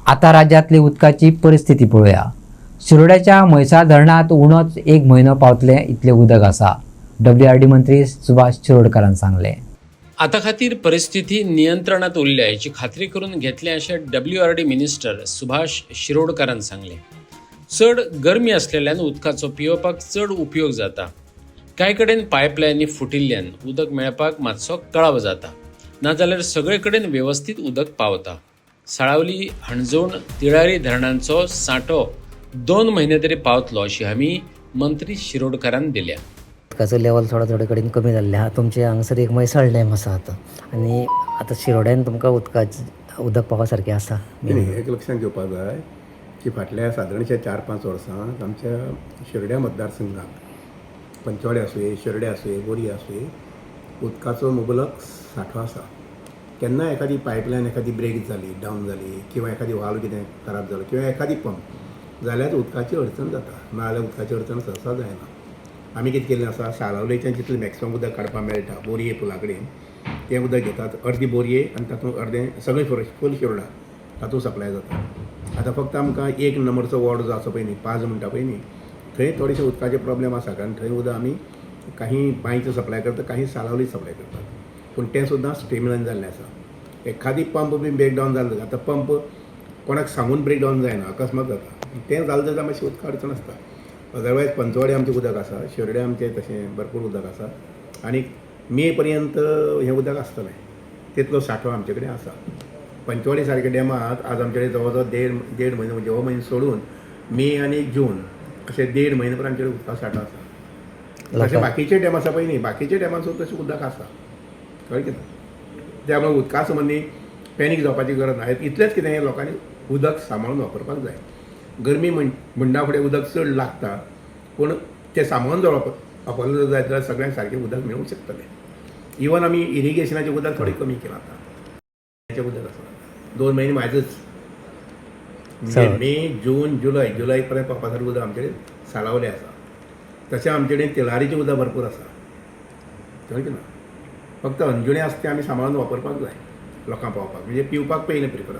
आता राज्यातली उदकाची परिस्थिती पळोवया. शिरोड्याच्या म्हैसाळ धरणात उणोच 1 म्हयनो पावतले इतले उदक आसा. WRD मंत्री सुभाष शिरोडकरान सांगले. आता खातीर परिस्थिती नियंत्रणात उरल्या याची खात्री करून घेतले अशें WRD मिनिस्टर सुभाष शिरोडकरान सांगले. चड गरमी असलेल्यान उदकाचो पिवपाक चड उपयोग जाता. कांय कडेन पायपलायनी फुटिल्ल्यान उदक मेळपाक मातसो कळाव जाता. नाजाल्यार सगळे कडेन वेवस्थीत उदक पावता. साळावली, हणजोण, तिळारी धरणांचो सांठो 2 म्हयने तरी पावतलो अशी हमी मंत्री शिरोडकरान दिल्या. उदकाचो लेवल थोडे कडेन कमी जाल्ले आहा. तुमचे हांगासर एक म्हैसाळ डॅम आसा आनी आतां शिरोड्यान तुमकां उदक पावपा सारकें आसा. एक लक्षात घेवपाक जाय की फाटल्या सादारणशे 4-5 वर्सांत आमच्या शिरोड्या मतदारसंघात पंचवाडी आसूं, शिरोड्या आसूं, बोरी आसूं, उदकाचो मुबलक सांठो आसा. केन्ना एखादी पायपलायन एखादी ब्रेक जाली, डावन जाली, किंवा एखादी वाल्व कितें खराब जालो, किंवा एखादी पंप जाल्यार उदकाची अडचण जाता. नाजाल्यार उदकाची अडचण सहसा जायना. आमी कितें केल्लें आसा, साळावलेच्यान जितलें मॅक्सिमम उदक काडपाक मेळटा बोरये पुला कडेन तें उदक घेतात. अर्दी बोरये आनी तातूंत अर्दें सगळें फूल शिरोडा तातूंत सप्लाय जाता. आतां फक्त आमकां 1 नंबरचो वॉर्ड जो आसा पळय न्ही, 5 म्हणटा पळय न्ही, थंय थोडेशे उदकाचे प्रॉब्लेम आसा. कारण थंय उदक आमी काही बांयचें सप्लाय करता, काही साळावली सप्लाय करतात. पूण तें सुद्दां स्ट्रीमलायन जाल्लें आसा. एखादी पंप बी ब्रेकडावन जालो, आतां पंप कोणाक सांगून ब्रेकडावन जायना, अकस्मात जाता. तें जालें जाल्यार मातशी उदका अडचण आसता. अदरवायज पंचवाडी आमचें उदक आसा, शिरोड्या आमचें तशें भरपूर उदक आसा. आनी मे पर्यंत हें उदक आसतलें, तितलो सांठो आमचे कडेन आसा. पंचवाडी सारके डॅमात आज आमचे कडेन जवळ जवळ देड म्हयनो, म्हणजे हो म्हयनो सोडून मे आनी जून अशे 1.5 म्हयने पर्यंत आमचे कडेन उदका सांठो आसा. तशें बाकीचे डॅम आसा पळय न्ही, बाकीच्या डॅमान सुद्दां तशें उदक आसा. कळ्ळें कितें? त्यामुळे उदका संबंदी पॅनीक जावपाची गरज ना. इतलेंच कितें लोकांनी उदक सांबाळून वापरपाक जाय. गरमी म्हणटा फुडें उदक चड लागता, पूण तें सांबाळून जर वापरलें जायत जाल्यार सगळ्यांक सारकें उदक मेळूंक शकतलें. इवन आमी इरिगेशनाचें उदक थोडें कमी केलां आतां. उदक आसा 2 म्हयने मायजूच, म्हणजे मे, जून, जुलय पर्यंत पावपा सारकें उदक आमचे कडेन साळावलें आसा. तशें आमचे कडेन तेलारीचें उदक भरपूर आसा. कळ्ळें ना? फक्त अंजुणें आसा तें आमी सांबाळून वापरपाक जाय लोकांक पावपाक, म्हणजे पिवपाक पयलें प्रिफरन्स.